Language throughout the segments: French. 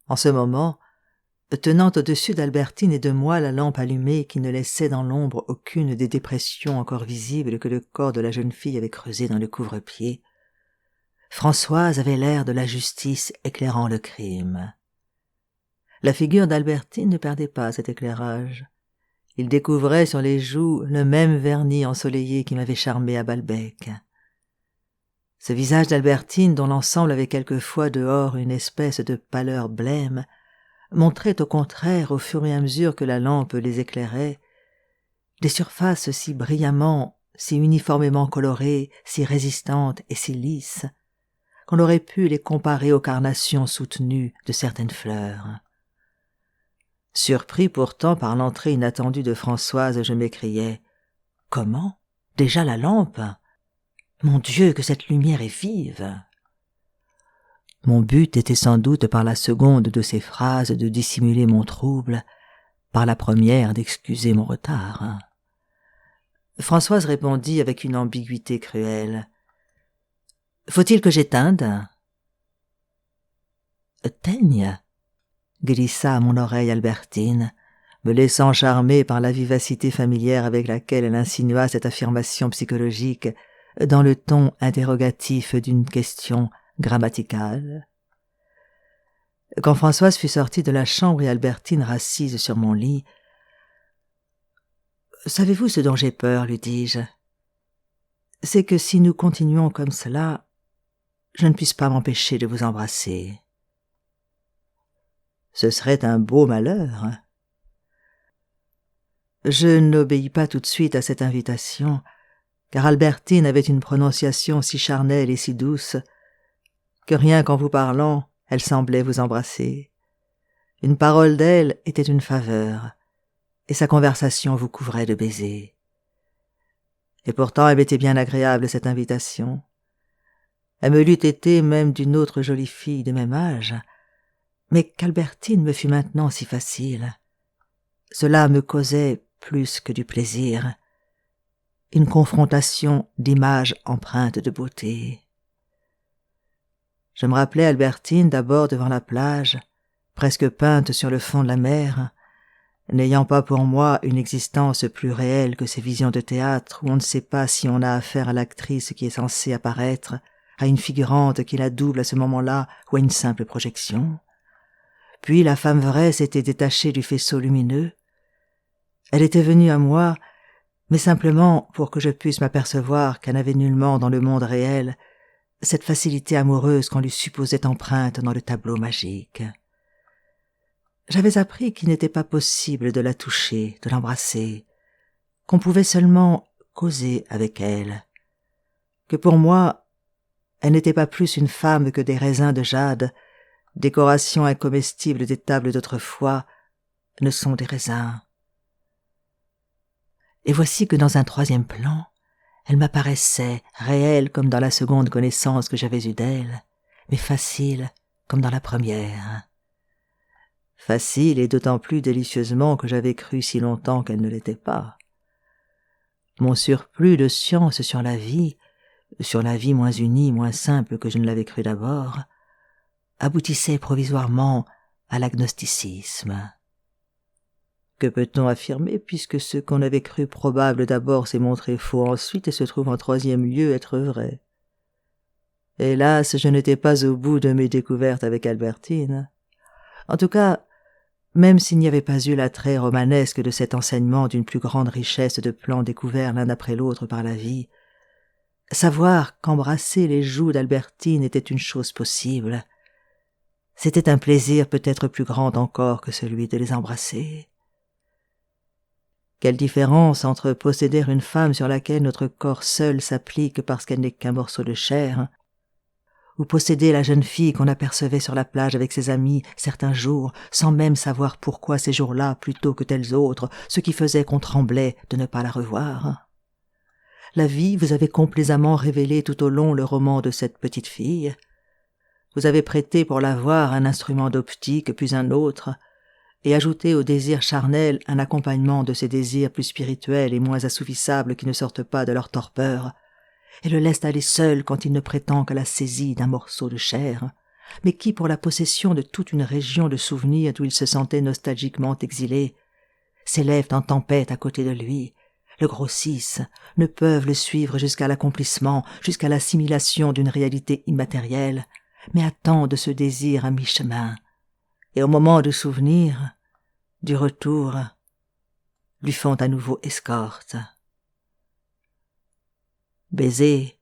En ce moment, tenant au-dessus d'Albertine et de moi la lampe allumée qui ne laissait dans l'ombre aucune des dépressions encore visibles que le corps de la jeune fille avait creusées dans le couvre-pied, Françoise avait l'air de la justice éclairant le crime. La figure d'Albertine ne perdait pas cet éclairage. Il découvrait sur les joues le même vernis ensoleillé qui m'avait charmé à Balbec. Ce visage d'Albertine, dont l'ensemble avait quelquefois dehors une espèce de pâleur blême, montrait au contraire, au fur et à mesure que la lampe les éclairait, des surfaces si brillamment, si uniformément colorées, si résistantes et si lisses, qu'on aurait pu les comparer aux carnations soutenues de certaines fleurs. Surpris pourtant par l'entrée inattendue de Françoise, je m'écriai « Comment ? Déjà la lampe ? Mon Dieu, que cette lumière est vive !» Mon but était sans doute par la seconde de ces phrases de dissimuler mon trouble, par la première d'excuser mon retard. Françoise répondit avec une ambiguïté cruelle. « Faut-il que j'éteigne ?»« Teigne » glissa à mon oreille Albertine, me laissant charmer par la vivacité familière avec laquelle elle insinua cette affirmation psychologique dans le ton interrogatif d'une question grammaticale. Quand Françoise fut sortie de la chambre et Albertine rassise sur mon lit, « Savez-vous ce dont j'ai peur, lui dis-je ? C'est que si nous continuons comme cela, je ne puisse pas m'empêcher de vous embrasser. » Ce serait un beau malheur. Je n'obéis pas tout de suite à cette invitation, car Albertine avait une prononciation si charnelle et si douce que rien qu'en vous parlant, elle semblait vous embrasser. Une parole d'elle était une faveur, et sa conversation vous couvrait de baisers. Et pourtant elle m'était bien agréable, cette invitation. Elle me l'eût été même d'une autre jolie fille de même âge, mais qu'Albertine me fût maintenant si facile. Cela me causait plus que du plaisir, une confrontation d'images empreintes de beauté. Je me rappelais Albertine d'abord devant la plage, presque peinte sur le fond de la mer, n'ayant pas pour moi une existence plus réelle que ces visions de théâtre où on ne sait pas si on a affaire à l'actrice qui est censée apparaître, à une figurante qui la double à ce moment-là ou à une simple projection. Puis la femme vraie s'était détachée du faisceau lumineux. Elle était venue à moi, mais simplement pour que je puisse m'apercevoir qu'elle n'avait nullement dans le monde réel cette facilité amoureuse qu'on lui supposait empreinte dans le tableau magique. J'avais appris qu'il n'était pas possible de la toucher, de l'embrasser, qu'on pouvait seulement causer avec elle, que pour moi, elle n'était pas plus une femme que des raisins de jade, décoration incomestible des tables d'autrefois, ne sont des raisins. Et voici que dans un troisième plan, elle m'apparaissait, réelle comme dans la seconde connaissance que j'avais eue d'elle, mais facile comme dans la première. Facile et d'autant plus délicieusement que j'avais cru si longtemps qu'elle ne l'était pas. Mon surplus de science sur la vie moins unie, moins simple que je ne l'avais cru d'abord, aboutissait provisoirement à l'agnosticisme. Que peut-on affirmer puisque ce qu'on avait cru probable d'abord s'est montré faux ensuite et se trouve en troisième lieu être vrai? Hélas, je n'étais pas au bout de mes découvertes avec Albertine. En tout cas, même s'il n'y avait pas eu l'attrait romanesque de cet enseignement d'une plus grande richesse de plans découverts l'un après l'autre par la vie, savoir qu'embrasser les joues d'Albertine était une chose possible, c'était un plaisir peut-être plus grand encore que celui de les embrasser. Quelle différence entre posséder une femme sur laquelle notre corps seul s'applique parce qu'elle n'est qu'un morceau de chair, ou posséder la jeune fille qu'on apercevait sur la plage avec ses amis certains jours, sans même savoir pourquoi ces jours-là plutôt que tels autres, ce qui faisait qu'on tremblait de ne pas la revoir. La vie vous avait complaisamment révélé tout au long le roman de cette petite fille. Vous avez prêté pour la voir un instrument d'optique puis un autre, et ajouté au désir charnel un accompagnement de ces désirs plus spirituels et moins assouvissables qui ne sortent pas de leur torpeur, et le laissent aller seul quand il ne prétend qu'à la saisie d'un morceau de chair, mais qui, pour la possession de toute une région de souvenirs d'où il se sentait nostalgiquement exilé, s'élèvent en tempête à côté de lui, le grossissent, ne peuvent le suivre jusqu'à l'accomplissement, jusqu'à l'assimilation d'une réalité immatérielle, mais attendent ce désir à mi-chemin, et au moment du souvenir, du retour, lui font à nouveau escorte. Baiser,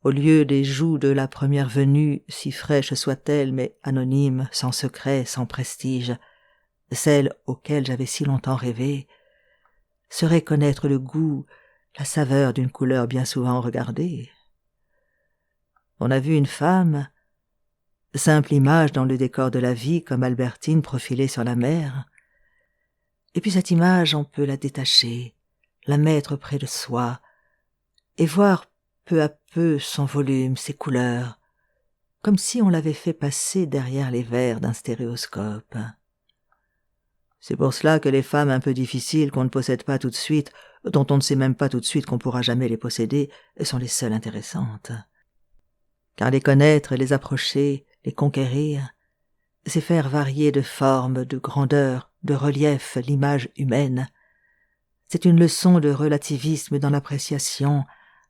au lieu des joues de la première venue, si fraîches soient-elles, mais anonymes, sans secret, sans prestige, celles auxquelles j'avais si longtemps rêvé, serait connaître le goût, la saveur d'une couleur bien souvent regardée. On a vu une femme, simple image dans le décor de la vie comme Albertine profilée sur la mer, et puis cette image on peut la détacher, la mettre près de soi, et voir peu à peu son volume, ses couleurs, comme si on l'avait fait passer derrière les verres d'un stéréoscope. C'est pour cela que les femmes un peu difficiles qu'on ne possède pas tout de suite, dont on ne sait même pas tout de suite qu'on pourra jamais les posséder, sont les seules intéressantes. Car les connaître, les approcher, les conquérir, c'est faire varier de forme, de grandeur, de relief l'image humaine. C'est une leçon de relativisme dans l'appréciation,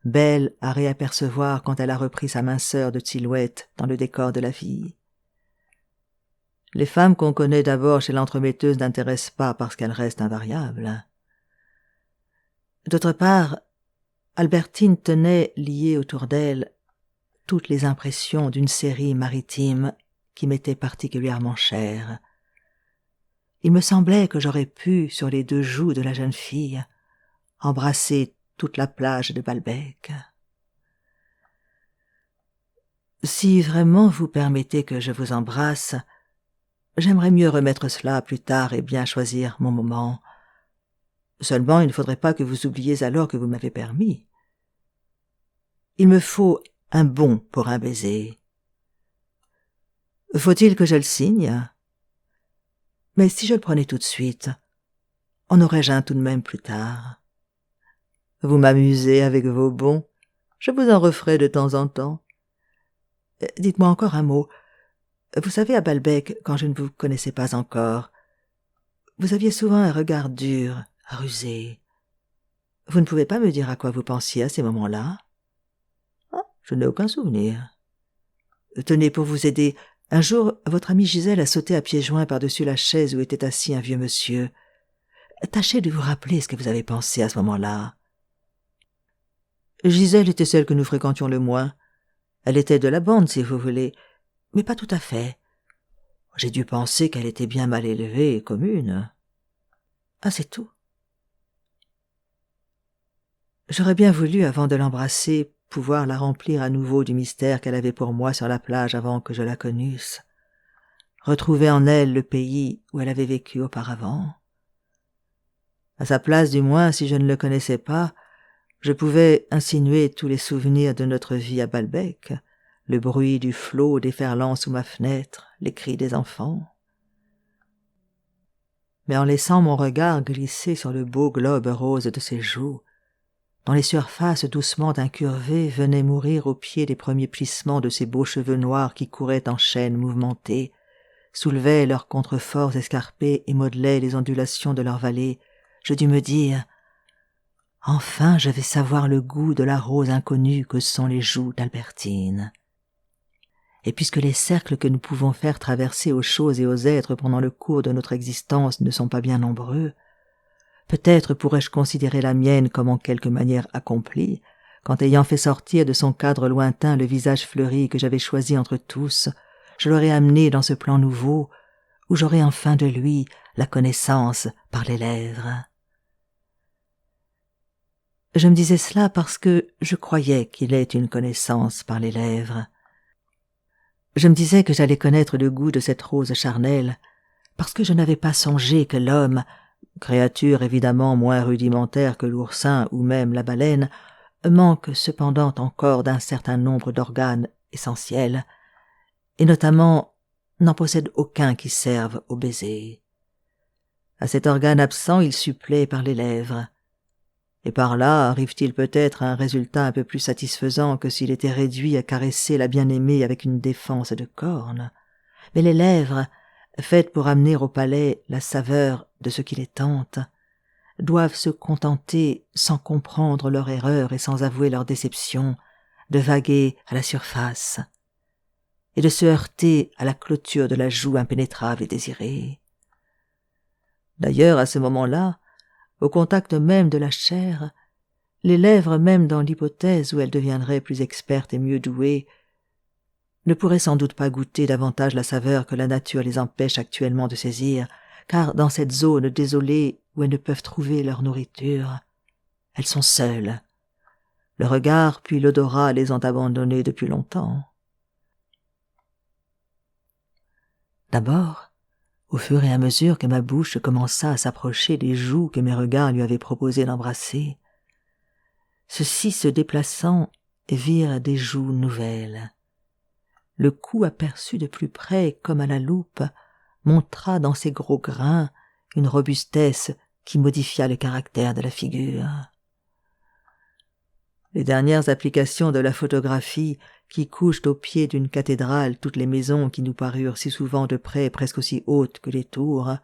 belle à réapercevoir quand elle a repris sa minceur de silhouette dans le décor de la vie. Les femmes qu'on connaît d'abord chez l'entremetteuse n'intéressent pas parce qu'elles restent invariables. D'autre part, Albertine tenait liées autour d'elle toutes les impressions d'une série maritime qui m'était particulièrement chère. Il me semblait que j'aurais pu, sur les 2 joues de la jeune fille, embrasser toute la plage de Balbec. Si vraiment vous permettez que je vous embrasse, j'aimerais mieux remettre cela plus tard et bien choisir mon moment. Seulement, il ne faudrait pas que vous oubliez alors que vous m'avez permis. Il me faut un bon pour un baiser. Faut-il que je le signe? Mais si je le prenais tout de suite, en aurais-je un tout de même plus tard? Vous m'amusez avec vos bons, je vous en referai de temps en temps. Dites-moi encore un mot. Vous savez, à Balbec, quand je ne vous connaissais pas encore, vous aviez souvent un regard dur, rusé. Vous ne pouvez pas me dire à quoi vous pensiez à ces moments-là? Ah, je n'ai aucun souvenir. Tenez, pour vous aider, un jour, votre amie Gisèle a sauté à pieds joints par-dessus la chaise où était assis un vieux monsieur. Tâchez de vous rappeler ce que vous avez pensé à ce moment-là. Gisèle était celle que nous fréquentions le moins. Elle était de la bande, si vous voulez, mais pas tout à fait. J'ai dû penser qu'elle était bien mal élevée et commune. Ah, c'est tout. J'aurais bien voulu, avant de l'embrasser, pouvoir la remplir à nouveau du mystère qu'elle avait pour moi sur la plage avant que je la connusse, retrouver en elle le pays où elle avait vécu auparavant. À sa place, du moins, si je ne le connaissais pas, je pouvais insinuer tous les souvenirs de notre vie à Balbec, le bruit du flot déferlant sous ma fenêtre, les cris des enfants. Mais en laissant mon regard glisser sur le beau globe rose de ses joues, dont les surfaces doucement incurvées venaient mourir au pied des premiers plissements de ses beaux cheveux noirs qui couraient en chaînes mouvementées, soulevaient leurs contreforts escarpés et modelaient les ondulations de leur vallée, je dus me dire « Enfin je vais savoir le goût de la rose inconnue que sont les joues d'Albertine. » Et puisque les cercles que nous pouvons faire traverser aux choses et aux êtres pendant le cours de notre existence ne sont pas bien nombreux, peut-être pourrais-je considérer la mienne comme en quelque manière accomplie, quand ayant fait sortir de son cadre lointain le visage fleuri que j'avais choisi entre tous, je l'aurais amené dans ce plan nouveau, où j'aurais enfin de lui la connaissance par les lèvres. Je me disais cela parce que je croyais qu'il ait une connaissance par les lèvres. Je me disais que j'allais connaître le goût de cette rose charnelle, parce que je n'avais pas songé que l'homme, créature évidemment moins rudimentaire que l'oursin ou même la baleine, manque cependant encore d'un certain nombre d'organes essentiels, et notamment n'en possède aucun qui serve au baiser. À cet organe absent, il supplée par les lèvres. et par là arrive-t-il peut-être à un résultat un peu plus satisfaisant que s'il était réduit à caresser la bien-aimée avec une défense de cornes. Mais les lèvres, faites pour amener au palais la saveur de ce qui les tente, doivent se contenter, sans comprendre leur erreur et sans avouer leur déception, de vaguer à la surface et de se heurter à la clôture de la joue impénétrable et désirée. D'ailleurs, à ce moment-là, au contact même de la chair, les lèvres, même dans l'hypothèse où elles deviendraient plus expertes et mieux douées, ne pourraient sans doute pas goûter davantage la saveur que la nature les empêche actuellement de saisir, car dans cette zone désolée où elles ne peuvent trouver leur nourriture, elles sont seules. Le regard puis l'odorat les ont abandonnées depuis longtemps. D'abord, au fur et à mesure que ma bouche commença à s'approcher des joues que mes regards lui avaient proposé d'embrasser, ceux-ci se déplaçant virent des joues nouvelles. Le cou aperçu de plus près, comme à la loupe, montra dans ses gros grains une robustesse qui modifia le caractère de la figure. Les dernières applications de la photographie, qui couchent au pied d'une cathédrale toutes les maisons qui nous parurent si souvent de près presque aussi hautes que les tours,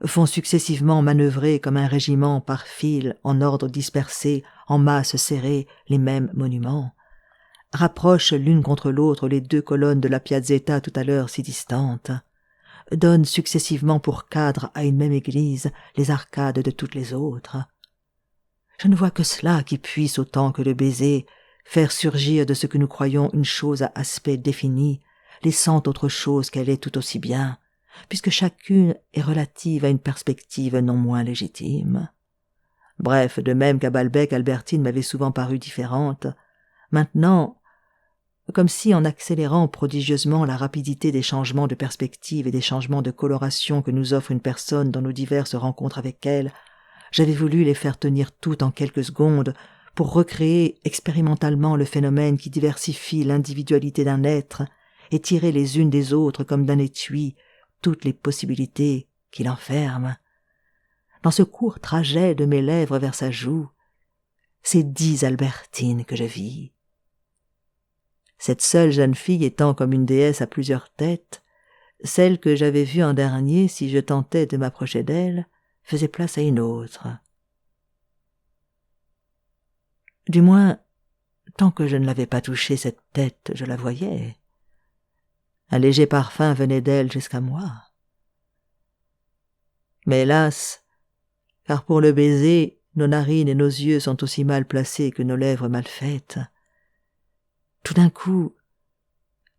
font successivement manœuvrer comme un régiment par file, en ordre dispersé, en masse serrée, les mêmes monuments, rapprochent l'une contre l'autre les deux colonnes de la Piazzetta tout à l'heure si distantes, donnent successivement pour cadre à une même église les arcades de toutes les autres. Je ne vois que cela qui puisse, autant que le baiser, faire surgir de ce que nous croyons une chose à aspect défini, laissant autre chose qu'elle est tout aussi bien, puisque chacune est relative à une perspective non moins légitime. Bref, de même qu'à Balbec, Albertine m'avait souvent paru différente, maintenant, comme si en accélérant prodigieusement la rapidité des changements de perspective et des changements de coloration que nous offre une personne dans nos diverses rencontres avec elle, j'avais voulu les faire tenir toutes en quelques secondes pour recréer expérimentalement le phénomène qui diversifie l'individualité d'un être et tirer les unes des autres comme d'un étui toutes les possibilités qu'il enferme. Dans ce court trajet de mes lèvres vers sa joue, c'est 10 Albertines que je vis. Cette seule jeune fille étant comme une déesse à plusieurs têtes, celle que j'avais vue en dernier, si je tentais de m'approcher d'elle, faisait place à une autre. Du moins, tant que je ne l'avais pas touchée, cette tête, je la voyais. Un léger parfum venait d'elle jusqu'à moi. Mais hélas, car pour le baiser, nos narines et nos yeux sont aussi mal placés que nos lèvres mal faites. Tout d'un coup,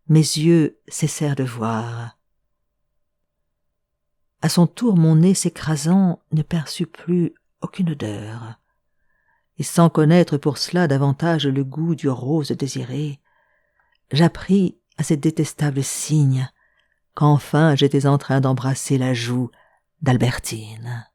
mes yeux cessèrent de voir. À son tour, mon nez s'écrasant ne perçut plus aucune odeur. Et sans connaître pour cela davantage le goût du rose désiré, j'appris à ces détestables signes qu'enfin j'étais en train d'embrasser la joue d'Albertine.